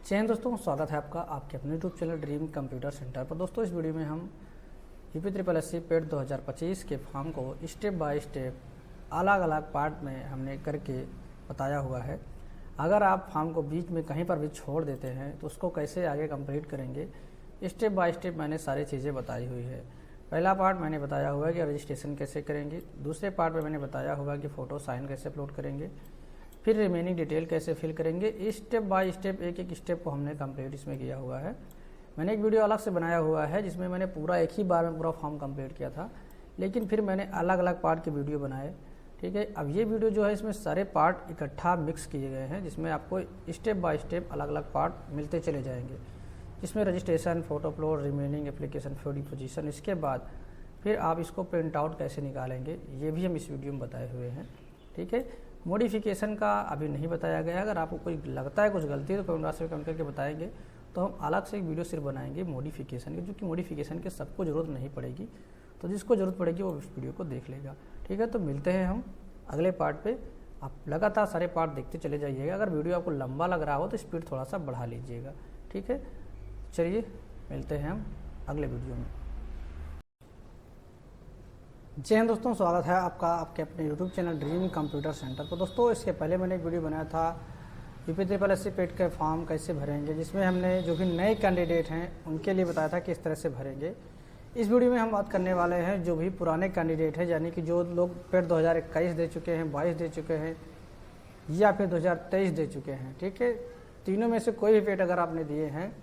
जय हिंद दोस्तों, स्वागत है आपका आपके अपने YouTube channel dream computer centre पर। दोस्तों इस वीडियो में हम UPSSC पेट 2025 के फॉर्म को स्टेप बाय स्टेप अलग अलग पार्ट में हमने करके बताया हुआ है। अगर आप फॉर्म को बीच में कहीं पर भी छोड़ देते हैं तो उसको कैसे आगे कंप्लीट करेंगे, स्टेप बाय स्टेप मैंने सारी चीज़ें बताई हुई है। पहला पार्ट मैंने बताया हुआ है कि रजिस्ट्रेशन कैसे करेंगे, दूसरे पार्ट में मैंने बताया हुआ कि फ़ोटो साइन कैसे अपलोड करेंगे, फिर रिमेनिंग डिटेल कैसे फिल करेंगे। स्टेप बाय स्टेप एक एक स्टेप को हमने कंप्लीट इसमें किया हुआ है। मैंने एक वीडियो अलग से बनाया हुआ है जिसमें मैंने पूरा एक ही बार में पूरा फॉर्म कंप्लीट किया था, लेकिन फिर मैंने अलग अलग पार्ट के वीडियो बनाए। ठीक है, अब ये वीडियो जो है इसमें सारे पार्ट इकट्ठा मिक्स किए गए हैं, जिसमें आपको स्टेप बाय स्टेप अलग अलग पार्ट मिलते चले जाएंगे, जिसमें registration, photo upload, remaining application for deposition. इसके बाद फिर आप इसको प्रिंट आउट कैसे निकालेंगे ये भी हम इस वीडियो में बताए हुए हैं। ठीक है, मॉडिफिकेशन का अभी नहीं बताया गया। अगर आपको कोई लगता है कुछ गलती है तो कमेंट बॉक्स में कमेंट करके बताएंगे, तो हम अलग से एक वीडियो सिर्फ बनाएंगे मॉडिफिकेशन की, क्योंकि मॉडिफिकेशन की सबको ज़रूरत नहीं पड़ेगी, तो जिसको ज़रूरत पड़ेगी वो इस वीडियो को देख लेगा। ठीक है, तो मिलते हैं हम अगले पार्ट पे। आप लगातार सारे पार्ट देखते चले जाइएगा। अगर वीडियो आपको लंबा लग रहा हो तो स्पीड थोड़ा सा बढ़ा लीजिएगा। ठीक है, चलिए मिलते हैं हम अगले वीडियो में। जय हिंद दोस्तों, स्वागत है आपका आपके अपने YouTube channel dream computer centre पर। दोस्तों इसके पहले मैंने एक वीडियो बनाया था UPSSC पेट के फॉर्म कैसे भरेंगे, जिसमें हमने जो भी नए कैंडिडेट हैं उनके लिए बताया था कि इस तरह से भरेंगे। इस वीडियो में हम बात करने वाले हैं जो भी पुराने कैंडिडेट हैं, यानी कि जो लोग पेट 2021 दे चुके हैं, 22 दे चुके हैं या फिर 2023 दे चुके हैं। ठीक है, तीनों में से कोई भी पेट अगर आपने दिए हैं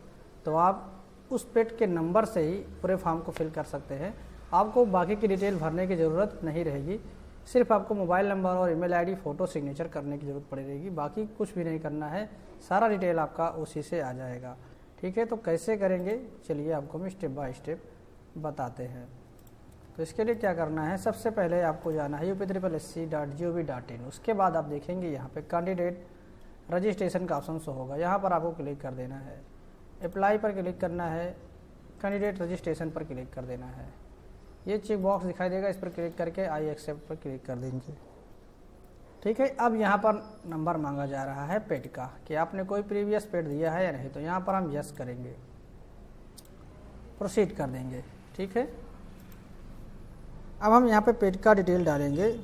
तो आप उस पेट के नंबर से ही पूरे फॉर्म को फिल कर सकते हैं। आपको बाकी की डिटेल भरने की ज़रूरत नहीं रहेगी, सिर्फ आपको मोबाइल नंबर और ईमेल आईडी, फ़ोटो, सिग्नेचर करने की ज़रूरत पड़ेगी। बाकी कुछ भी नहीं करना है, सारा डिटेल आपका उसी से आ जाएगा। ठीक है, तो कैसे करेंगे चलिए आपको हम स्टेप बाय स्टेप बताते हैं। तो इसके लिए क्या करना है, सबसे पहले आपको जाना है UPSSC.gov.in। उसके बाद आप देखेंगे यहाँ पे कैंडिडेट रजिस्ट्रेशन का ऑप्शन शो होगा, यहाँ पर आपको क्लिक कर देना है। अप्लाई पर क्लिक करना है, कैंडिडेट रजिस्ट्रेशन पर क्लिक कर देना है। ये चेक बॉक्स दिखाई देगा, इस पर क्लिक करके आई एक्सेप्ट पर क्लिक कर देंगे। ठीक है, अब यहाँ पर नंबर मांगा जा रहा है पेट का कि आपने कोई प्रीवियस पेट दिया है या नहीं, तो यहाँ पर हम यस करेंगे, प्रोसीड कर देंगे। ठीक है, अब हम यहाँ पे पेट का डिटेल डालेंगे।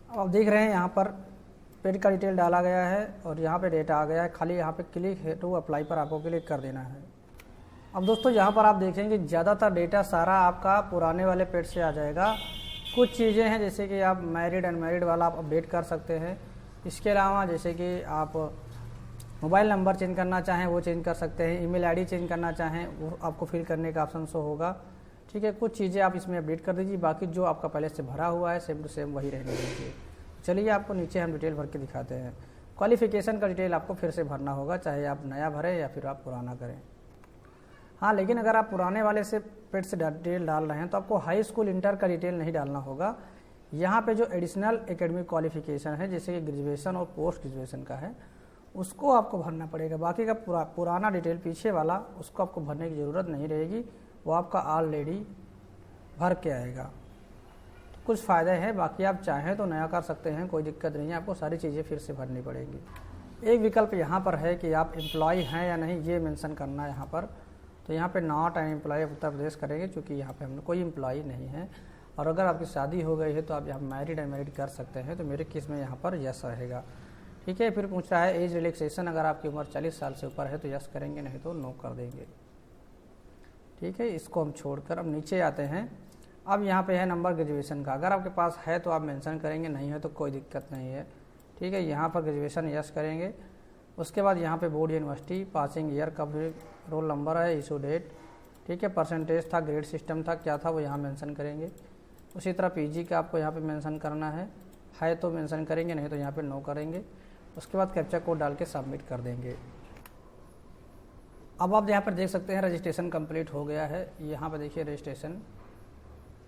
अब आप देख रहे हैं यहाँ पर पेड का डिटेल डाला गया है और यहाँ पे डेटा आ गया है। खाली यहाँ पे क्लिक है टू अप्लाई पर आपको क्लिक कर देना है। अब दोस्तों यहाँ पर आप देखेंगे ज़्यादातर डेटा सारा आपका पुराने वाले पेड से आ जाएगा। कुछ चीज़ें हैं जैसे कि आप मैरिड अनमैरिड वाला आप अपडेट कर सकते हैं। इसके अलावा जैसे कि आप मोबाइल नंबर चेंज करना चाहें वो चेंज कर सकते हैं, ईमेल आईडी चेंज करना चाहें वो आपको फिल करने का ऑप्शन शो होगा। ठीक है, कुछ चीज़ें आप इसमें अपडेट कर दीजिए, बाकी जो आपका पहले से भरा हुआ है सेम टू सेम वही रहने दीजिए। चलिए आपको नीचे हम डिटेल भर के दिखाते हैं। क्वालिफिकेशन का डिटेल आपको फिर से भरना होगा, चाहे आप नया भरें या फिर आप पुराना करें। हाँ, लेकिन अगर आप पुराने वाले से पेट से डिटेल डाल रहे हैं तो आपको हाई स्कूल इंटर का डिटेल नहीं डालना होगा। यहाँ पे जो एडिशनल एकेडमिक क्वालिफिकेशन है जैसे कि ग्रेजुएशन और पोस्ट ग्रेजुएशन का है उसको आपको भरना पड़ेगा। बाकी का पुराना डिटेल पीछे वाला उसको आपको भरने की ज़रूरत नहीं रहेगी, वो आपका ऑलरेडी भर के आएगा। कुछ फ़ायदे हैं, बाकी आप चाहें तो नया कर सकते हैं, कोई दिक्कत नहीं है। आपको सारी चीज़ें फिर से भरनी पड़ेंगी। एक विकल्प यहाँ पर है कि आप एम्प्लॉय हैं या नहीं ये मेंशन करना है यहाँ पर। तो यहाँ पे not an employ Uttar Pradesh करेंगे, क्योंकि यहाँ पे हमने कोई एम्प्लॉय नहीं है। और अगर आपकी शादी हो गई है तो आप यहाँ मैरिड अनमैरिड कर सकते हैं, तो मेरे केस में यहाँ पर यस रहेगा। ठीक है, फिर पूछ रहा है एज रिलैक्सेशन, अगर आपकी उम्र 40 साल से ऊपर है तो यस करेंगे, नहीं तो नो कर देंगे। ठीक है, इसको हम छोड़कर अब नीचे आते हैं। अब यहाँ पे है नंबर ग्रेजुएशन का, अगर आपके पास है तो आप मेंशन करेंगे, नहीं है तो कोई दिक्कत नहीं है। ठीक है, यहाँ पर ग्रेजुएशन यस करेंगे। उसके बाद यहाँ पे बोर्ड यूनिवर्सिटी, पासिंग ईयर, कब रोल नंबर है, इशू डेट। ठीक है, परसेंटेज था, ग्रेड सिस्टम था, क्या था वो यहाँ मेंशन करेंगे। उसी तरह पीजी का आपको यहाँ पे मेंशन करना है तो मेंशन करेंगे, नहीं तो यहाँ पे नो करेंगे। उसके बाद कैप्चा कोड डाल के सबमिट कर देंगे। अब आप यहाँ पर देख सकते हैं रजिस्ट्रेशन कंप्लीट हो गया है। यहाँ पर देखिए रजिस्ट्रेशन,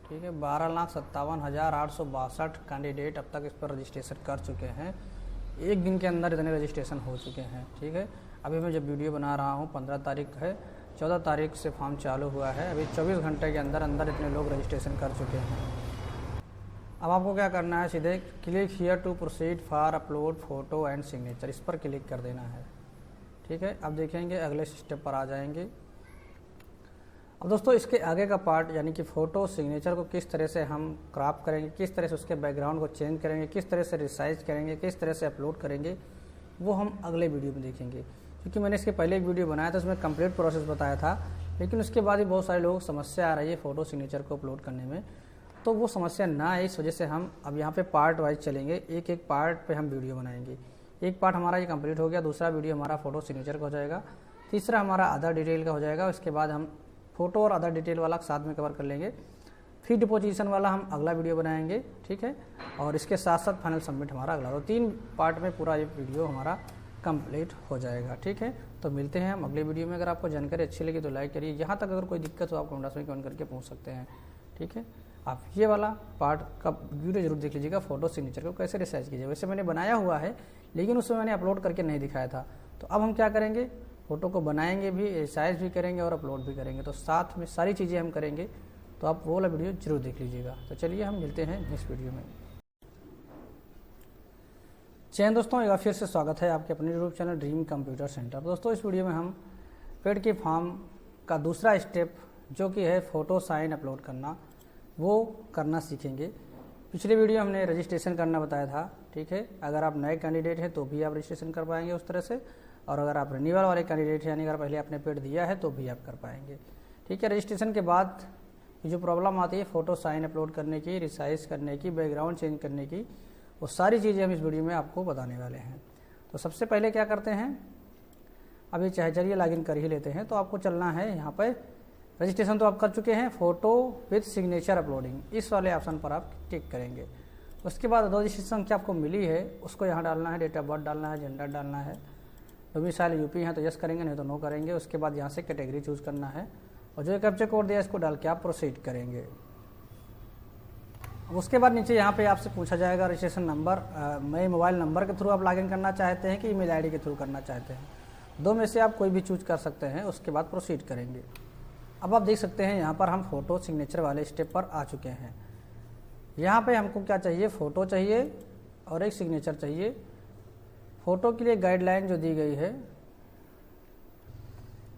ठीक है, 12,57,862 कैंडिडेट अब तक इस पर रजिस्ट्रेशन कर चुके हैं। एक दिन के अंदर इतने रजिस्ट्रेशन हो चुके हैं। ठीक है, अभी मैं जब वीडियो बना रहा हूँ 15 तारीख है, 14 तारीख से फॉर्म चालू हुआ है। अभी 24 घंटे के अंदर अंदर इतने लोग रजिस्ट्रेशन कर चुके हैं। अब आपको क्या करना है, सीधे click here to proceed for upload photo and signature, इस पर क्लिक कर देना है। ठीक है, अब देखेंगे अगले स्टेप पर आ जाएंगे। अब दोस्तों इसके आगे का पार्ट यानी कि फ़ोटो सिग्नेचर को किस तरह से हम क्रॉप करेंगे, किस तरह से उसके बैकग्राउंड को चेंज करेंगे, किस तरह से रिसाइज करेंगे, किस तरह से अपलोड करेंगे, वो हम अगले वीडियो में देखेंगे। क्योंकि मैंने इसके पहले एक वीडियो बनाया था, उसमें कंप्लीट प्रोसेस बताया था, लेकिन उसके बाद भी बहुत सारे लोगों को समस्या आ रही है फ़ोटो सिग्नेचर को अपलोड करने में। तो वो समस्या ना आए इस वजह से हम अब यहाँ पे पार्ट वाइज चलेंगे, एक एक पार्ट पे हम वीडियो बनाएंगे। एक पार्ट हमारा ये कंप्लीट हो गया, दूसरा वीडियो हमारा फ़ोटो सिग्नेचर का हो जाएगा, तीसरा हमारा अदर डिटेल का हो जाएगा। उसके बाद हम फ़ोटो और अदर डिटेल वाला साथ में कवर कर लेंगे। फिर डिपोजिशन वाला हम अगला वीडियो बनाएंगे, ठीक है, और इसके साथ साथ फाइनल सबमिट हमारा अगला। तो 3 पार्ट में पूरा ये वीडियो हमारा कंप्लीट हो जाएगा। ठीक है, तो मिलते हैं हम अगले वीडियो में। अगर आपको जानकारी अच्छी लगी तो लाइक करिए। यहाँ तक अगर कोई दिक्कत हो आप कमेंट में कमेंट करके पूछ सकते हैं। ठीक है, आप ये वाला पार्ट का वीडियो जरूर देख लीजिएगा, फ़ोटो सिग्नेचर को कैसे रिसाइज कीजिए। वैसे मैंने बनाया हुआ है, लेकिन उसमें मैंने अपलोड करके नहीं दिखाया था। तो अब हम क्या करेंगे, फ़ोटो को बनाएंगे भी, रिसाइज भी करेंगे और अपलोड भी करेंगे। तो साथ में सारी चीज़ें हम करेंगे, तो आप वो वाला वीडियो जरूर देख लीजिएगा। तो चलिए हम मिलते हैं नेक्स्ट वीडियो में। चैन दोस्तों, एक बार फिर से स्वागत है आपके अपने YouTube channel dream computer centre. दोस्तों इस वीडियो में हम पेड के फॉर्म का दूसरा स्टेप जो कि है फ़ोटो साइन अपलोड करना, वो करना सीखेंगे। पिछले वीडियो हमने रजिस्ट्रेशन करना बताया था। ठीक है, अगर आप नए कैंडिडेट हैं तो भी आप रजिस्ट्रेशन कर पाएंगे उस तरह से, और अगर आप रिन्यूअल वाले कैंडिडेट हैं यानी अगर पहले आपने पेड दिया है तो भी आप कर पाएंगे। ठीक है, रजिस्ट्रेशन के बाद ये जो प्रॉब्लम आती है फ़ोटो साइन अपलोड करने की, रिसाइज करने की, बैकग्राउंड चेंज करने की, वो सारी चीज़ें हम इस वीडियो में आपको बताने वाले हैं। तो सबसे पहले क्या करते हैं, अभी चाहे चलिए लॉगिन कर ही लेते हैं। तो आपको चलना है यहाँ पर, रजिस्ट्रेशन तो आप कर चुके हैं, फ़ोटो विद सिग्नेचर अपलोडिंग, इस वाले ऑप्शन पर आप क्लिक करेंगे। उसके बाद रजिस्ट्रेशन संख्या आपको मिली है उसको यहाँ डालना है, डेट ऑफ बर्थ डालना है, जेंडर डालना है, डोमिसाइल यूपी है तो यस करेंगे, नहीं तो नो करेंगे। उसके बाद यहाँ से कैटेगरी चूज़ करना है और जो कैप्चा कोड दिया इसको डाल के आप प्रोसीड करेंगे। उसके बाद नीचे यहाँ पे आपसे पूछा जाएगा रजिस्ट्रेशन नंबर, नए मोबाइल नंबर के थ्रू आप लॉगिन करना चाहते हैं कि ईमेल आईडी के थ्रू करना चाहते हैं, 2 में से आप कोई भी चूज कर सकते हैं। उसके बाद प्रोसीड करेंगे। अब आप देख सकते हैं यहाँ पर हम फ़ोटो सिग्नेचर वाले स्टेप पर आ चुके हैं। यहाँ पे हमको क्या चाहिए, फ़ोटो चाहिए और एक सिग्नेचर चाहिए। फ़ोटो के लिए गाइडलाइन जो दी गई है,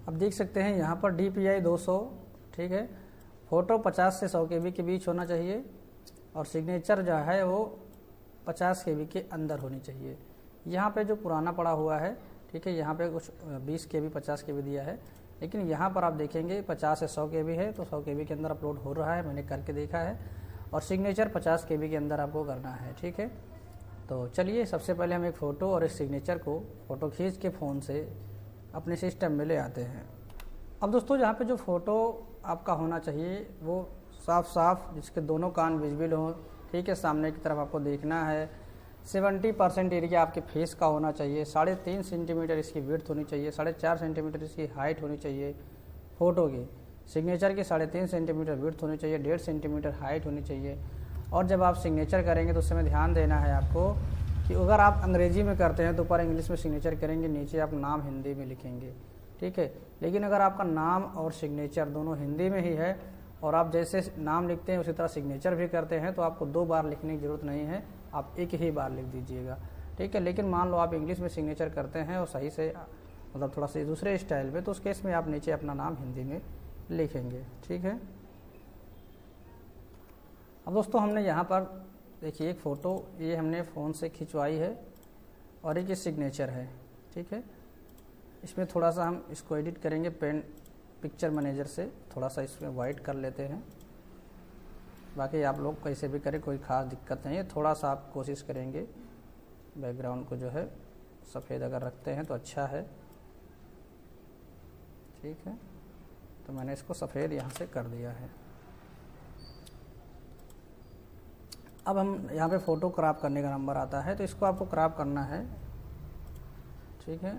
अब देख सकते हैं यहाँ पर DPI 200, ठीक है, फ़ोटो 50 से 100 KB के बीच होना चाहिए और सिग्नेचर जो है वो 50 KB के अंदर होनी चाहिए। यहाँ पे जो पुराना पड़ा हुआ है, ठीक है, यहाँ पे कुछ 20 KB 50 KB दिया है, लेकिन यहाँ पर आप देखेंगे 50 से 100 KB है, तो 100 KB के अंदर अपलोड हो रहा है, मैंने करके देखा है। और सिग्नेचर 50 KB के अंदर आपको करना है। ठीक है, तो चलिए सबसे पहले हम एक फ़ोटो और एक सिग्नेचर को फ़ोटो खींच के फ़ोन से अपने सिस्टम में ले आते हैं। अब दोस्तों यहाँ पे जो फ़ोटो आपका होना चाहिए वो साफ साफ, जिसके दोनों कान विजिबल हों, ठीक है, सामने की तरफ आपको देखना है। 70% एरिया आपके फेस का होना चाहिए, 3.5 सेंटीमीटर इसकी विड्थ होनी चाहिए, 4.5 सेंटीमीटर इसकी हाइट होनी चाहिए फ़ोटो की। सिग्नेचर की 3.5 सेंटीमीटर विड्थ होनी चाहिए, 1.5 सेंटीमीटर हाइट होनी चाहिए। और जब आप सिग्नेचर करेंगे तो उस समय ध्यान देना है आपको कि अगर आप अंग्रेजी में करते हैं तो ऊपर इंग्लिश में सिग्नेचर करेंगे, नीचे आप नाम हिंदी में लिखेंगे। ठीक है, लेकिन अगर आपका नाम और सिग्नेचर दोनों हिंदी में ही है और आप जैसे नाम लिखते हैं उसी तरह सिग्नेचर भी करते हैं, तो आपको 2 बार लिखने की ज़रूरत नहीं है, आप एक ही बार लिख दीजिएगा। ठीक है, लेकिन मान लो आप इंग्लिश में सिग्नेचर करते हैं और सही से, मतलब थोड़ा सा दूसरे स्टाइल में, तो उस केस में आप नीचे अपना नाम हिंदी में लिखेंगे। ठीक है, अब दोस्तों हमने यहाँ पर देखिए एक फ़ोटो ये हमने फ़ोन से खिंचवाई है और एक ये सिग्नेचर है। ठीक है, इसमें थोड़ा सा हम इसको एडिट करेंगे पेन पिक्चर मैनेजर से, थोड़ा सा इसमें वाइट कर लेते हैं। बाकी आप लोग कैसे भी करें, कोई ख़ास दिक्कत नहीं है। थोड़ा सा आप कोशिश करेंगे बैकग्राउंड को जो है सफ़ेद अगर रखते हैं तो अच्छा है। ठीक है, तो मैंने इसको सफ़ेद यहाँ से कर दिया है। अब हम यहाँ पे फ़ोटो क्रॉप करने का नंबर आता है, तो इसको आपको क्रॉप करना है। ठीक है,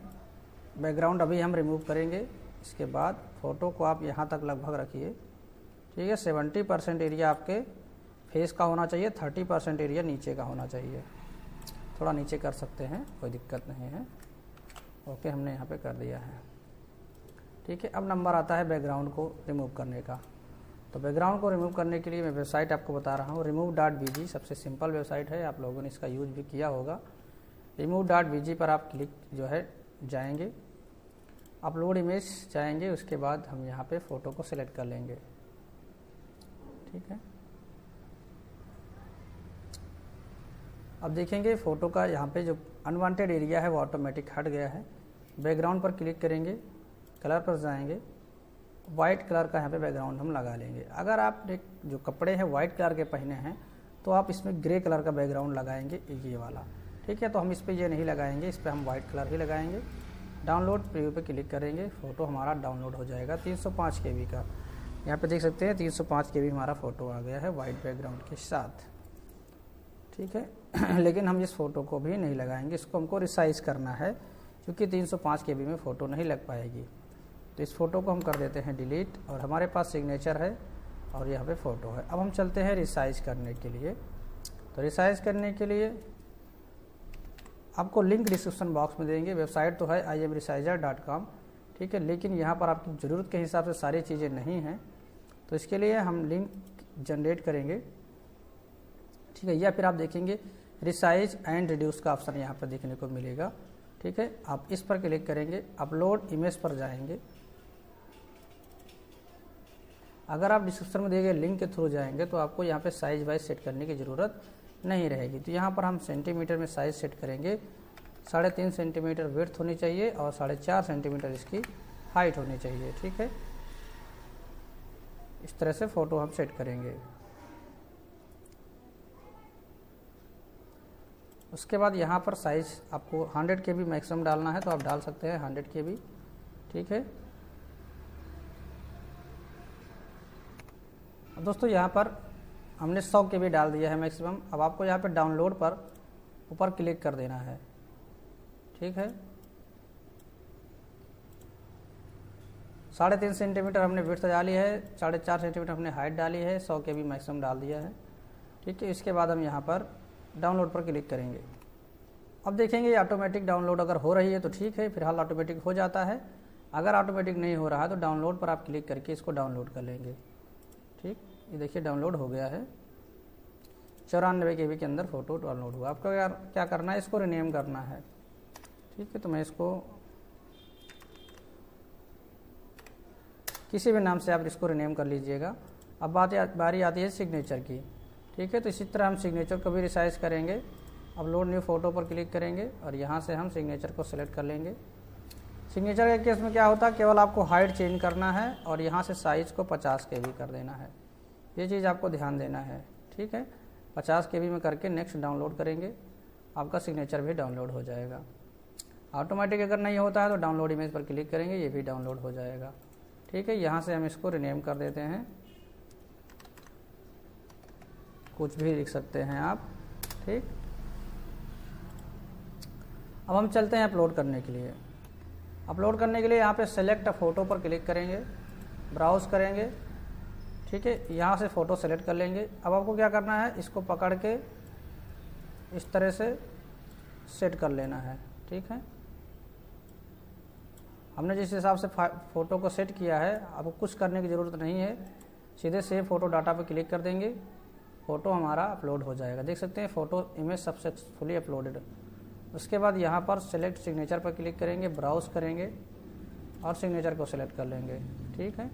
बैकग्राउंड अभी हम रिमूव करेंगे। इसके बाद फ़ोटो को आप यहाँ तक लगभग रखिए। ठीक है, 70% एरिया आपके फेस का होना चाहिए, 30% एरिया नीचे का होना चाहिए। थोड़ा नीचे कर सकते हैं, कोई दिक्कत नहीं है। ओके, हमने यहाँ पे कर दिया है। ठीक है, अब नंबर आता है बैकग्राउंड को रिमूव करने का। तो बैकग्राउंड को रिमूव करने के लिए मैं वेबसाइट आपको बता रहा हूँ, remove.bg सबसे सिंपल वेबसाइट है, आप लोगों ने इसका यूज भी किया होगा। remove.bg पर आप क्लिक जो है जाएंगे, अपलोड इमेज जाएंगे, उसके बाद हम यहाँ पे फ़ोटो को सिलेक्ट कर लेंगे। ठीक है, अब देखेंगे फ़ोटो का यहाँ पे जो अनवांटेड एरिया है वो ऑटोमेटिक हट गया है। बैकग्राउंड पर क्लिक करेंगे, कलर पर जाएंगे, वाइट कलर का यहाँ पे बैकग्राउंड हम लगा लेंगे। अगर आप जो कपड़े हैं वाइट कलर के पहने हैं तो आप इसमें ग्रे कलर का बैकग्राउंड लगाएंगे, ये वाला। ठीक है, तो हम इस पर ये नहीं लगाएंगे, इस पर हम वाइट कलर ही लगाएंगे। डाउनलोड प्रीव्यू पे क्लिक करेंगे, फ़ोटो हमारा डाउनलोड हो जाएगा 305 KB का। यहाँ पे देख सकते हैं 305 KB हमारा फ़ोटो आ गया है वाइट बैकग्राउंड के साथ। ठीक है लेकिन हम इस फ़ोटो को भी नहीं लगाएंगे, इसको हमको रिसाइज़ करना है क्योंकि 305 KB में फ़ोटो नहीं लग पाएगी। तो इस फ़ोटो को हम कर देते हैं डिलीट, और हमारे पास सिग्नेचर है और यहाँ पे फ़ोटो है। अब हम चलते हैं रिसाइज़ करने के लिए। तो रिसाइज़ करने के लिए आपको लिंक डिस्क्रिप्शन बॉक्स में देंगे। वेबसाइट तो है imresizer.com। ठीक है, लेकिन यहाँ पर आपकी ज़रूरत के हिसाब से सारी चीज़ें नहीं हैं, तो इसके लिए हम लिंक जनरेट करेंगे। ठीक है, या फिर आप देखेंगे रिसाइज एंड रिड्यूस का ऑप्शन यहाँ पर देखने को मिलेगा। ठीक है, आप इस पर क्लिक करेंगे, अपलोड इमेज पर जाएंगे। अगर आप डिस्क्रिप्शन में दिए गए लिंक के थ्रू जाएंगे तो आपको यहाँ पे साइज वाइज सेट करने की ज़रूरत नहीं रहेगी। तो यहाँ पर हम सेंटीमीटर में साइज सेट करेंगे, 3.5 सेंटीमीटर विड्थ होनी चाहिए और 4.5 सेंटीमीटर इसकी हाइट होनी चाहिए। ठीक है, इस तरह से फ़ोटो हम सेट करेंगे। उसके बाद यहाँ पर साइज़ आपको 100 KB मैक्सिमम डालना है तो आप डाल सकते हैं 100 KB। ठीक है, अब दोस्तों यहाँ पर हमने 100 KB डाल दिया है मैक्सिमम। अब आपको यहाँ पर डाउनलोड पर ऊपर क्लिक कर देना है। ठीक है, 3.5 सेंटीमीटर हमने विड्थ डाली है, 4.5 सेंटीमीटर हमने हाइट डाली है, 100 KB मैक्सिमम डाल दिया है। ठीक है, इसके बाद हम यहाँ पर डाउनलोड पर क्लिक करेंगे। अब देखेंगे ये ऑटोमेटिक डाउनलोड अगर हो रही है तो ठीक है, फिलहाल ऑटोमेटिक हो जाता है। अगर ऑटोमेटिक नहीं हो रहा है तो डाउनलोड पर आप क्लिक करके इसको डाउनलोड कर लेंगे। ठीक, ये देखिए डाउनलोड हो गया है, 94 KB के अंदर फ़ोटो डाउनलोड हुआ। आपको क्या करना है, इसको रिनेम करना है। ठीक है, तो मैं इसको किसी भी नाम से आप इसको रिनेम कर लीजिएगा। अब बारी आती है सिग्नेचर की। ठीक है, तो इसी तरह हम सिग्नेचर को भी रिसाइज करेंगे। अपलोड न्यू फ़ोटो पर क्लिक करेंगे और यहाँ से हम सिग्नेचर को सिलेक्ट कर लेंगे। सिग्नेचर के केस में क्या होता है, केवल आपको हाइट चेंज करना है और यहाँ से साइज़ को 50 KB कर देना है। ये चीज़ आपको ध्यान देना है। ठीक है, 50 KB में करके नेक्स्ट डाउनलोड करेंगे, आपका सिग्नेचर भी डाउनलोड हो जाएगा। ऑटोमेटिक अगर नहीं होता है तो डाउनलोड इमेज पर क्लिक करेंगे, ये भी डाउनलोड हो जाएगा। ठीक है, यहाँ से हम इसको रिनेम कर देते हैं, कुछ भी लिख सकते हैं आप। ठीक, अब हम चलते हैं अपलोड करने के लिए। अपलोड करने के लिए यहाँ पे सेलेक्ट फ़ोटो पर क्लिक करेंगे, ब्राउज़ करेंगे। ठीक है, यहाँ से फ़ोटो सेलेक्ट कर लेंगे। अब आपको क्या करना है, इसको पकड़ के इस तरह से सेट कर लेना है। ठीक है, हमने जिस हिसाब से फ़ोटो को सेट किया है आपको कुछ करने की ज़रूरत नहीं है, सीधे सेव फ़ोटो डाटा पर क्लिक कर देंगे, फ़ोटो हमारा अपलोड हो जाएगा। देख सकते हैं फ़ोटो इमेज सक्सेसफुली अपलोडेड। उसके बाद यहाँ पर सेलेक्ट सिग्नेचर पर क्लिक करेंगे, ब्राउज़ करेंगे और सिग्नेचर को सिलेक्ट कर लेंगे। ठीक है,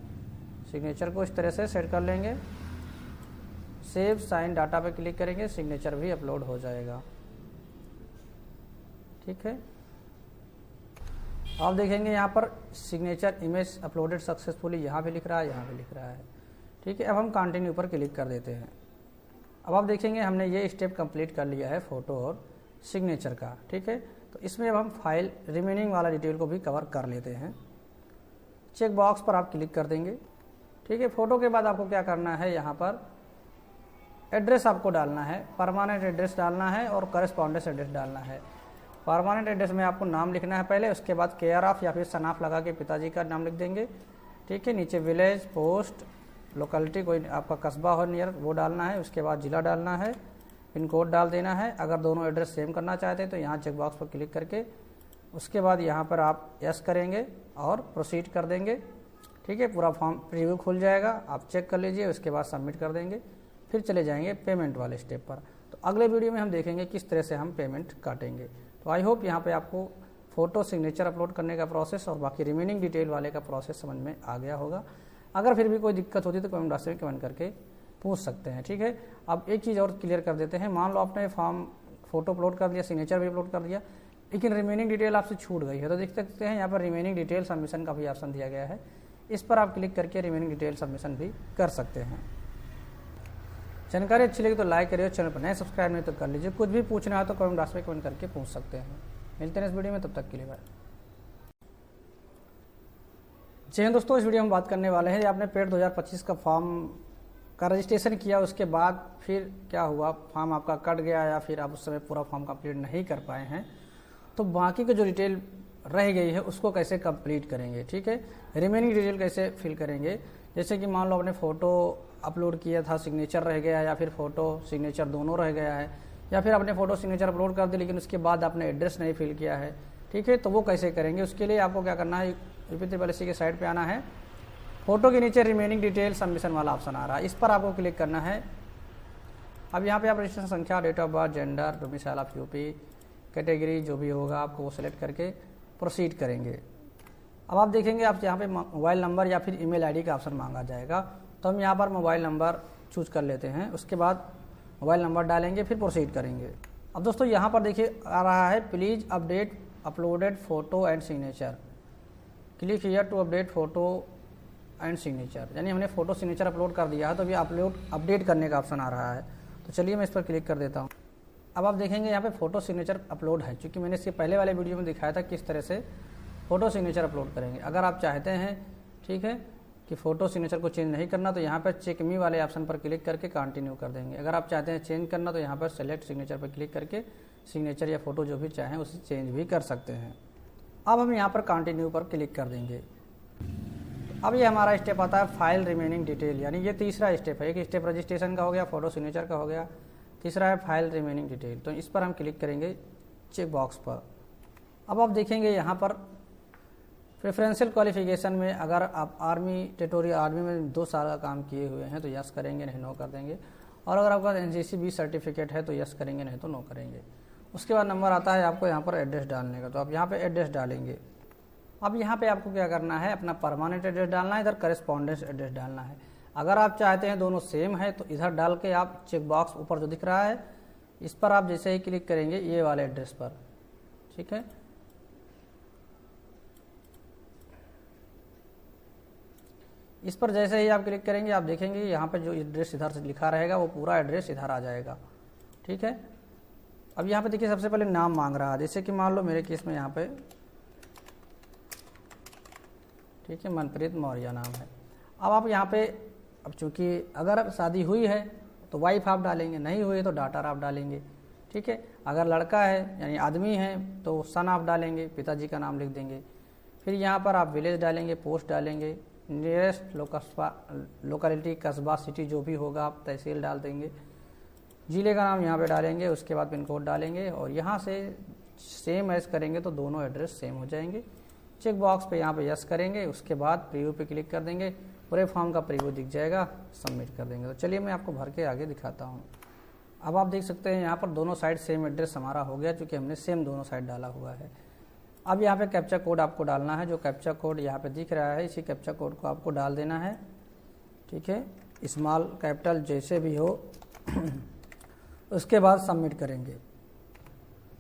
सिग्नेचर को इस तरह से सेट कर लेंगे, सेव साइन डाटा पर क्लिक करेंगे, सिग्नेचर भी अपलोड हो जाएगा। ठीक है, आप देखेंगे यहाँ पर सिग्नेचर इमेज अपलोडेड सक्सेसफुली, यहाँ भी लिख रहा है, यहाँ भी लिख रहा है। ठीक है, अब हम कंटिन्यू पर क्लिक कर देते हैं। अब आप देखेंगे हमने ये स्टेप कंप्लीट कर लिया है फ़ोटो और सिग्नेचर का। ठीक है, तो इसमें अब हम फाइल रिमेनिंग वाला डिटेल को भी कवर कर लेते हैं। चेक बॉक्स पर आप क्लिक कर देंगे। ठीक है, फ़ोटो के बाद आपको क्या करना है, यहाँ पर एड्रेस आपको डालना है, परमानेंट एड्रेस डालना है और करस्पॉन्डेंस एड्रेस डालना है। परमानेंट एड्रेस में आपको नाम लिखना है पहले, उसके बाद केयर ऑफ या फिर सनाफ लगा के पिताजी का नाम लिख देंगे। ठीक है, नीचे विलेज, पोस्ट, लोकेलिटी, कोई आपका कस्बा हो नियर वो डालना है। उसके बाद ज़िला डालना है, पिन कोड डाल देना है। अगर दोनों एड्रेस सेम करना चाहते हैं तो यहाँ चेकबॉक्स पर क्लिक करके उसके बाद यहाँ पर आप यस करेंगे और प्रोसीड कर देंगे। ठीक है, पूरा फॉर्म प्रीव्यू खुल जाएगा, आप चेक कर लीजिए, उसके बाद सबमिट कर देंगे, फिर चले जाएंगे पेमेंट वाले स्टेप पर। तो अगले वीडियो में हम देखेंगे किस तरह से हम पेमेंट काटेंगे। तो आई होप यहाँ पे आपको फ़ोटो सिग्नेचर अपलोड करने का प्रोसेस और बाकी रिमेनिंग डिटेल वाले का प्रोसेस समझ में आ गया होगा। अगर फिर भी कोई दिक्कत होती है तो कमेंट बॉक्स में कमेंट करके पूछ सकते हैं, ठीक है। अब एक चीज़ और क्लियर कर देते हैं, मान लो आपने फॉर्म फ़ोटो अपलोड कर दिया, सिग्नेचर भी अपलोड कर दिया, लेकिन रिमेनिंग डिटेल आपसे छूट गई है, तो देख सकते हैं यहाँ पर रिमेनिंग डिटेल सबमिशन का भी ऑप्शन दिया गया है। इस पर आप क्लिक करके रिमेनिंग डिटेल सबमिशन भी कर सकते हैं। जानकारी अच्छी लगी तो लाइक करिए, चैनल पर नए सब्सक्राइब नहीं तो कर लीजिए। कुछ भी पूछना है तो कमेंट बॉक्स में कमेंट करके पूछ सकते हैं। मिलते हैं इस वीडियो में, तब तक के लिए बाय। जी हाँ दोस्तों, इस वीडियो में बात करने वाले हैं आपने पेड 2025 का फॉर्म का रजिस्ट्रेशन किया, उसके बाद फिर क्या हुआ, फॉर्म आपका कट गया या फिर आप उस समय पूरा फॉर्म कंप्लीट नहीं कर पाए हैं, तो बाकी की जो डिटेल रह गई है उसको कैसे कंप्लीट करेंगे, ठीक है। रिमेनिंग डिटेल कैसे फिल करेंगे, जैसे कि मान लो आपने फ़ोटो अपलोड किया था, सिग्नेचर रह गया या फिर फ़ोटो सिग्नेचर दोनों रह गया है, या फिर आपने फ़ोटो सिग्नेचर अपलोड कर दी लेकिन उसके बाद आपने एड्रेस नहीं फिल किया है, ठीक है। तो वो कैसे करेंगे, उसके लिए आपको क्या करना है, यूपी के साइट पे आना है, फ़ोटो के नीचे रिमेनिंग डिटेल सबमिशन वाला ऑप्शन आ रहा है, इस पर आपको क्लिक करना है। अब यहाँ पे आप रजिस्ट्रेशन संख्या, date of birth, gender, domicile of UP, category जो भी होगा आपको वो सिलेक्ट करके प्रोसीड करेंगे। अब आप देखेंगे आप यहाँ पे मोबाइल नंबर या फिर ईमेल आईडी का ऑप्शन मांगा जाएगा, तो हम यहाँ पर मोबाइल नंबर चूज कर लेते हैं, उसके बाद मोबाइल नंबर डालेंगे, फिर प्रोसीड करेंगे। अब दोस्तों यहाँ पर देखिए आ रहा है please update uploaded photo and signature, click here to update photo and signature, यानी हमने फ़ोटो सिग्नेचर अपलोड कर दिया है तो अभी अपडेट करने का ऑप्शन आ रहा है। तो चलिए मैं इस पर क्लिक कर देता हूँ। अब आप देखेंगे यहाँ पे फ़ोटो सिग्नेचर अपलोड है, क्योंकि मैंने इसके पहले वाले वीडियो में दिखाया था किस तरह से फ़ोटो सिग्नेचर अपलोड करेंगे। अगर आप चाहते हैं, ठीक है, कि फ़ोटो सिग्नेचर को चेंज नहीं करना तो यहाँ पर चेक मी वाले ऑप्शन पर क्लिक करके कंटिन्यू कर देंगे। अगर आप चाहते हैं चेंज करना तो यहाँ पर सेलेक्ट सिग्नेचर पर क्लिक करके सिग्नेचर या फ़ोटो जो भी चाहें उसे चेंज भी कर सकते हैं। अब हम यहाँ पर कंटिन्यू पर क्लिक कर देंगे। अब ये हमारा स्टेप आता है फाइल रिमेनिंग डिटेल, यानी ये तीसरा स्टेप है। एक स्टेप रजिस्ट्रेशन का हो गया, फ़ोटो सिग्नेचर का हो गया, तीसरा है फाइल रिमेनिंग डिटेल। तो इस पर हम क्लिक करेंगे चेक बॉक्स पर। अब आप देखेंगे यहाँ पर प्रेफरेंशियल क्वालिफिकेशन में अगर आप आर्मी टेरिटोरियल आर्मी में 2 साल का काम किए हुए हैं तो यस करेंगे, नहीं नो कर देंगे। और अगर आपका एनसीसी बी सर्टिफिकेट है तो यस करेंगे, नहीं तो नो करेंगे। उसके बाद नंबर आता है आपको यहाँ पर एड्रेस डालने का, तो आप यहाँ पे एड्रेस डालेंगे। अब यहाँ पे आपको क्या करना है, अपना परमानेंट एड्रेस डालना है, इधर करेस्पॉन्डेंस एड्रेस डालना है। अगर आप चाहते हैं दोनों सेम है तो इधर डाल के आप चेक बॉक्स ऊपर जो दिख रहा है इस पर आप जैसे ही क्लिक करेंगे ये वाले एड्रेस पर, ठीक है, इस पर जैसे ही आप क्लिक करेंगे आप देखेंगे यहाँ पे जो एड्रेस इधर से लिखा रहेगा वो पूरा एड्रेस इधर आ जाएगा, ठीक है। अब यहाँ पे देखिए सबसे पहले नाम मांग रहा है, जैसे कि मान लो मेरे केस में यहाँ पे, ठीक है, मनप्रीत मौर्य नाम है। अब आप यहाँ पे, अब चूँकि अगर शादी हुई है तो वाइफ आप डालेंगे, नहीं हुई तो डॉटर आप डालेंगे, ठीक है। अगर लड़का है यानी आदमी है तो सन आप डालेंगे, पिताजी का नाम लिख देंगे। फिर यहाँ पर आप विलेज डालेंगे, पोस्ट डालेंगे, नियरेस्ट लोकेलिटी कस्बा सिटी जो भी होगा आप तहसील डाल देंगे, ज़िले का नाम यहाँ पे डालेंगे, उसके बाद पिन कोड डालेंगे और यहाँ से सेम एज करेंगे तो दोनों एड्रेस सेम हो जाएंगे। चेक बॉक्स पे यहाँ पे यस करेंगे, उसके बाद प्रीव्यू पे क्लिक कर देंगे, पूरे फॉर्म का प्रीव्यू दिख जाएगा, सबमिट कर देंगे। तो चलिए मैं आपको भर के आगे दिखाता हूँ। अब आप देख सकते हैं यहाँ पर दोनों साइड सेम एड्रेस हमारा हो गया, क्योंकि हमने सेम दोनों साइड डाला हुआ है। अब यहाँ पे कैप्चा कोड आपको डालना है, जो कैप्चा कोड यहाँ पे दिख रहा है इसी कैप्चा कोड को आपको डाल देना है, ठीक है, स्मॉल कैपिटल जैसे भी हो। उसके बाद सबमिट करेंगे।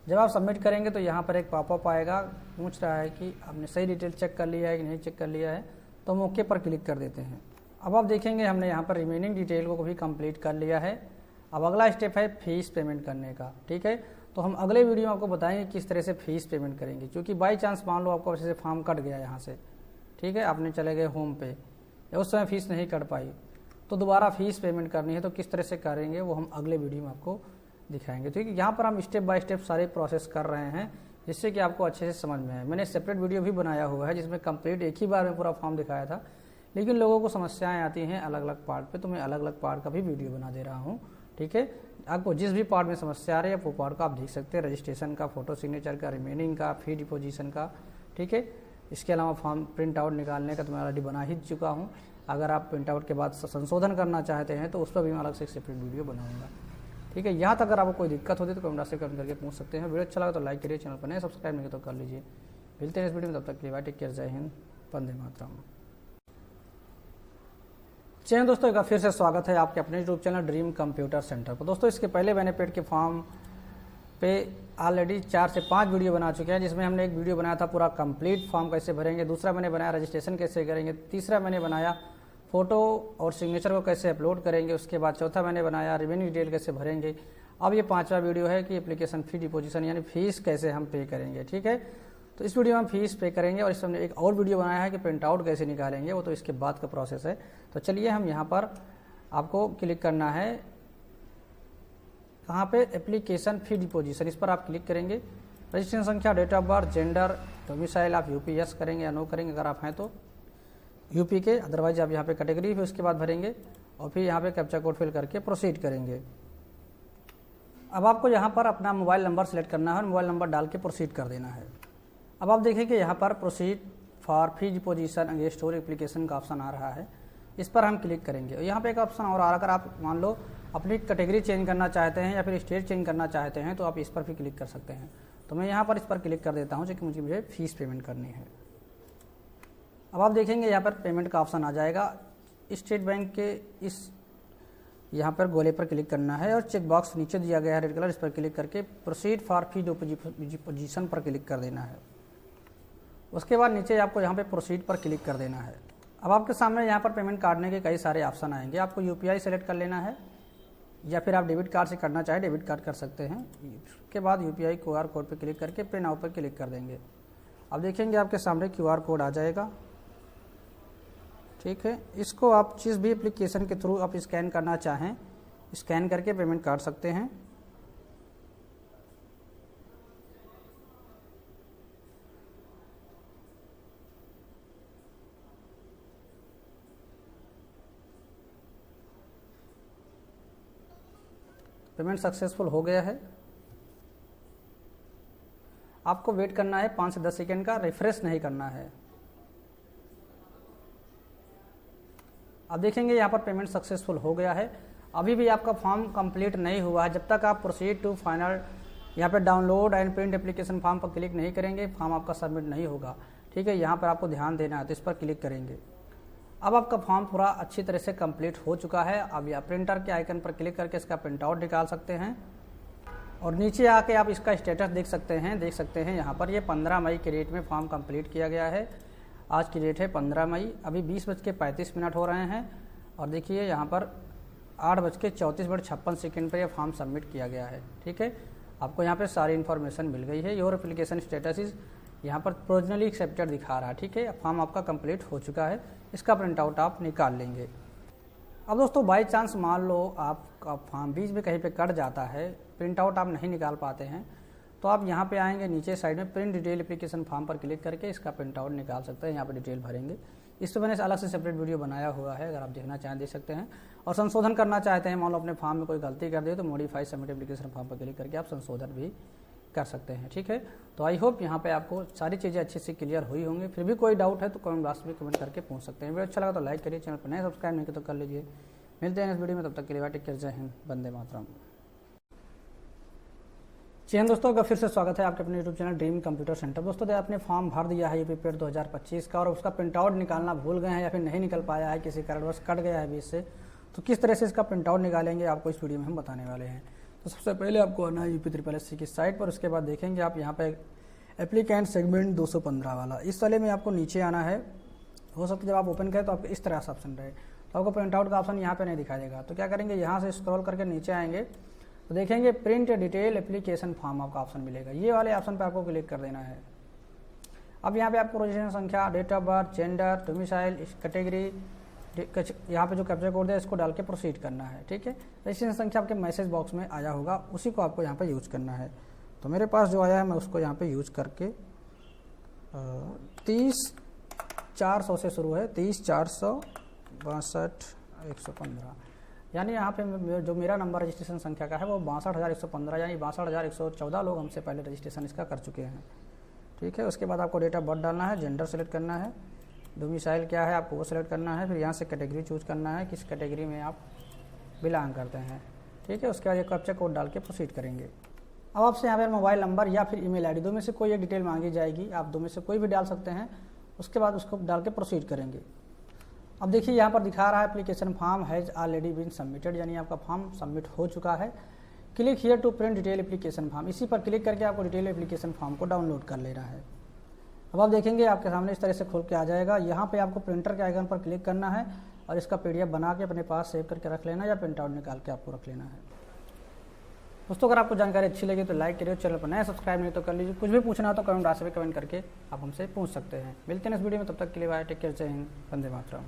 जब आप सबमिट करेंगे तो यहाँ पर एक पॉपअप आएगा, पूछ रहा है कि आपने सही डिटेल चेक कर लिया है कि नहीं चेक कर लिया है, तो हम ओके पर क्लिक कर देते हैं। अब आप देखेंगे हमने यहाँ पर रिमेनिंग डिटेल को भी कंप्लीट कर लिया है। अब अगला स्टेप है फीस पेमेंट करने का, ठीक है। तो हम अगले वीडियो में आपको बताएंगे किस तरह से फीस पेमेंट करेंगे, क्योंकि बाई चांस मान लो आपको वैसे फॉर्म कट गया यहाँ से, ठीक है, आपने चले गए होम पे या उस समय फीस नहीं कट पाई तो दोबारा फीस पेमेंट करनी है, तो किस तरह से करेंगे वो हम अगले वीडियो में आपको दिखाएंगे। ठीक है, यहाँ पर हम स्टेप बाय स्टेप सारे प्रोसेस कर रहे हैं जिससे कि आपको अच्छे से समझ में आए। मैंने सेपरेट वीडियो भी बनाया हुआ है जिसमें कंप्लीट एक ही बार में पूरा फॉर्म दिखाया था, लेकिन लोगों को समस्याएं आती हैं अलग अलग पार्ट पे, तो मैं अलग अलग पार्ट का भी वीडियो बना दे रहा हूँ। ठीक है, आपको जिस भी पार्ट में समस्या आ रही है वो पार्ट को आप देख सकते हैं, रजिस्ट्रेशन का, फोटो सिग्नेचर का, रिमेनिंग का, फी डिपोजिशन का। ठीक है, इसके अलावा फॉर्म प्रिंट आउट निकालने का तो मैं ऑलरेडी बना ही चुका हूँ। अगर आप प्रिंट आउट के बाद संशोधन करना चाहते हैं तो उस पर भी मैं अलग से एक सेपरेट वीडियो बनाऊंगा। ठीक है, यहाँ तक अगर आपको कोई दिक्कत होती है तो कमेंट से कमेंट करके पूछ सकते हैं। वीडियो अच्छा लगा तो लाइक करिए, चैनल पर नए सब्सक्राइब नहीं तो कर लीजिए। मिलते हैं इस वीडियो में, तब तक के लिए बाय, टेक केयर, जय हिंद, वंदे मातरम। चैनल दोस्तों एक बार फिर से स्वागत है आपके अपने YouTube channel dream computer centre पर। दोस्तों इसके पहले मैंने पेड के फॉर्म पे ऑलरेडी 4 से 5 वीडियो बना चुके हैं, जिसमें हमने एक वीडियो बनाया था पूरा कंप्लीट फॉर्म कैसे भरेंगे, दूसरा मैंने बनाया रजिस्ट्रेशन कैसे करेंगे, तीसरा मैंने बनाया फ़ोटो और सिग्नेचर को कैसे अपलोड करेंगे, उसके बाद चौथा मैंने बनाया रेवेन्यू डिटेल कैसे भरेंगे। अब ये 5वां वीडियो है कि एप्लीकेशन फ़ी डिपोजिशन यानी फीस कैसे हम पे करेंगे। ठीक है, तो इस वीडियो में हम फीस पे करेंगे और इसमें एक और वीडियो बनाया है कि प्रिंट आउट कैसे निकालेंगे, वो तो इसके बाद का प्रोसेस है। तो चलिए हम यहाँ पर आपको क्लिक करना है, कहाँ पे, एप्लीकेशन फ़ी डिपोजिशन, इस पर आप क्लिक करेंगे। रजिस्ट्रेशन संख्या, date of birth, gender, domicile आप यूपी यस करेंगे या नो करेंगे, अगर आप हैं तो यूपी के, अदरवाइज आप यहाँ पे कैटेगरी फिर उसके बाद भरेंगे और फिर यहाँ पे कैप्चा कोड फिल करके प्रोसीड करेंगे। अब आपको यहाँ पर अपना मोबाइल नंबर सेलेक्ट करना है, मोबाइल नंबर डाल के प्रोसीड कर देना है। अब आप देखें कि यहाँ पर proceed for fee deposition against और एप्लीकेशन का ऑप्शन आ रहा है, इस पर हम क्लिक करेंगे। और यहाँ पे एक ऑप्शन और आ रहा है, अगर आप मान लो अपनी कैटेगरी चेंज करना चाहते हैं या फिर स्टेट चेंज करना चाहते हैं तो आप इस पर भी क्लिक कर सकते हैं। तो मैं यहाँ पर इस पर क्लिक कर देता हूँ क्योंकि मुझे फीस पेमेंट करनी है। अब आप देखेंगे यहाँ पर पेमेंट का ऑप्शन आ जाएगा। स्टेट बैंक के इस यहाँ पर गोले पर क्लिक करना है और चेक बॉक्स नीचे दिया गया है रेड कलर, इस पर क्लिक करके प्रोसीड फॉर फी डिपोजिशन पर क्लिक कर देना है। उसके बाद नीचे आपको यहाँ पे प्रोसीड पर क्लिक कर देना है। अब आपके सामने यहाँ पर पेमेंट काटने के कई सारे ऑप्शन आएंगे। आपको यूपीआई सेलेक्ट कर लेना है या फिर आप डेबिट कार्ड से करना चाहे डेबिट कार्ड कर सकते हैं। उसके बाद यूपीआई क्यूआर कोड पर क्लिक करके पे नाउ पर क्लिक कर देंगे। अब देखेंगे आपके सामने क्यूआर कोड आ जाएगा। ठीक है, इसको आप जिस भी एप्लीकेशन के थ्रू आप स्कैन करना चाहें स्कैन करके पेमेंट काट सकते हैं। पेमेंट सक्सेसफुल हो गया है। आपको वेट करना है 5 से 10 सेकेंड का, रिफ्रेश नहीं करना है। अब देखेंगे यहाँ पर पेमेंट सक्सेसफुल हो गया है। अभी भी आपका फॉर्म कंप्लीट नहीं हुआ है। जब तक आप प्रोसीड टू फाइनल यहाँ पे download and print application form पर क्लिक नहीं करेंगे फॉर्म आपका सबमिट नहीं होगा। ठीक है, यहाँ पर आपको ध्यान देना है, तो इस पर क्लिक करेंगे। अब आपका फॉर्म पूरा अच्छी तरह से कंप्लीट हो चुका है। अब या प्रिंटर के आइकन पर क्लिक करके इसका प्रिंट आउट निकाल सकते हैं और नीचे आके आप इसका स्टेटस देख सकते हैं यहाँ पर ये 15 मई के डेट में फॉर्म कंप्लीट किया गया है। आज की डेट है 15 मई, अभी 20:35 हो रहे हैं और देखिए यहाँ पर 8:34:56 पर यह फॉर्म सबमिट किया गया है। ठीक है, आपको यहाँ पे सारी इन्फॉर्मेशन मिल गई है। योर एप्लीकेशन स्टेटस इज यहाँ पर प्रोविजनली एक्सेप्टेड दिखा रहा है। ठीक है, फॉर्म आपका कंप्लीट हो चुका है, इसका प्रिंट आउट आप निकाल लेंगे। अब दोस्तों बाई चांस मान लो आपका फॉर्म बीच में कहीं पे कट जाता है, प्रिंट आउट आप नहीं निकाल पाते हैं, तो आप यहाँ पे आएंगे नीचे साइड में प्रिंट डिटेल एप्लीकेशन फॉर्म पर क्लिक करके इसका प्रिंट आउट निकाल सकते हैं। यहाँ पे डिटेल भरेंगे। इस पर मैंने अलग से सेपरेट वीडियो बनाया हुआ है, अगर आप देखना चाहें देख सकते हैं। और संशोधन करना चाहते हैं, मान लो अपने फॉर्म में कोई गलती कर दे तो मॉडिफाई सबमिट एप्लीकेशन फॉर्म पर क्लिक करके आप संशोधन भी कर सकते हैं। ठीक है, तो आई होप यहाँ पे आपको सारी चीज़ें अच्छे से क्लियर हुई होंगी। फिर भी कोई डाउट है तो कमेंट बॉक्स में कमेंट करके पूछ सकते हैं। वीडियो अच्छा लगा तो लाइक करिए, चैनल पर नए सब्सक्राइब नहीं किया तो कर लीजिए। मिलते हैं इस वीडियो में, तब तक के लिए टेक केयर, जय हिंद, वंदे मातरम। जी हाँ दोस्तों, का फिर से स्वागत है आपके अपने YouTube channel dream computer centre. दोस्तों आपने फॉर्म भर दिया है यूपी पेड 2025 का और उसका प्रिंट आउट निकालना भूल गए हैं या फिर नहीं निकल पाया है, किसी कारणवश कट गया है बीच से, तो किस तरह से इसका प्रिंट आउट निकालेंगे आपको इस वीडियो में हम बताने वाले हैं। तो सबसे पहले आपको आना है UP-SSC की साइट पर। उसके बाद देखेंगे आप यहाँ पे एप्लीकेंट सेगमेंट 215 वाला, इस वाले में आपको नीचे आना है। हो सकता है जब आप ओपन करें तो आपको इस तरह से ऑप्शन रहे, तो आपको प्रिंट आउट का ऑप्शन यहाँ पे नहीं दिखाई देगा। तो क्या करेंगे, यहाँ से स्क्रॉल करके नीचे आएंगे तो देखेंगे प्रिंट डिटेल एप्लीकेशन फॉर्म आपका ऑप्शन मिलेगा। ये वाले ऑप्शन पे आपको क्लिक कर देना है। अब यहाँ पे आपको रजिस्ट्रेशन संख्या, date of birth, gender, domicile, category, यहाँ पे जो कैप्चा कोड है इसको डाल के प्रोसीड करना है। ठीक है, रजिस्ट्रेशन संख्या आपके मैसेज बॉक्स में आया होगा, उसी को आपको यहाँ पे यूज करना है। तो मेरे पास जो आया है मैं उसको यहाँ पे यूज करके 30/400 से शुरू है, 30/462/115, यानी यहाँ पे जो मेरा नंबर रजिस्ट्रेशन संख्या का है वो 62,115 यानी 62,114 लोग हमसे पहले रजिस्ट्रेशन इसका कर चुके हैं। ठीक है। उसके बाद आपको डेट ऑफ बर्थ डालना है, जेंडर सेलेक्ट करना है, डोमिसाइल क्या है आपको वो सेलेक्ट करना है, फिर यहाँ से कैटेगरी चूज करना है, किस कैटेगरी में आप बिलोंग करते हैं। ठीक है। उसके बाद ये कैप्चा कोड डाल के प्रोसीड करेंगे। अब आपसे यहाँ पर मोबाइल नंबर या फिर ईमेल आईडी दो में से कोई एक डिटेल मांगी जाएगी, आप दो में से कोई भी डाल सकते हैं। उसके बाद उसको डाल के प्रोसीड करेंगे। अब देखिए यहाँ पर दिखा रहा है application form has already been submitted, यानी आपका फॉर्म सबमिट हो चुका है। Click here to print detail application form, इसी पर क्लिक करके आपको डिटेल एप्लीकेशन फॉर्म को डाउनलोड कर लेना है। अब आप देखेंगे आपके सामने इस तरह से खोल के आ जाएगा। यहाँ पे आपको प्रिंटर के आइकन पर क्लिक करना है और इसका PDF बना के अपने पास सेव करके रख लेना या प्रिंट आउट निकाल के आपको रख लेना है। दोस्तों अगर आपको जानकारी अच्छी लगी तो लाइक करिए, चैनल पर नया सब्सक्राइब नहीं तो कर लीजिए। कुछ भी पूछना हो तो कमेंट बॉक्स में कमेंट करके आप हमसे पूछ सकते हैं। मिलते हैं इस वीडियो में, तब तक के लिए बाय, टेक केयर, जय हिंद, वंदे मातरम।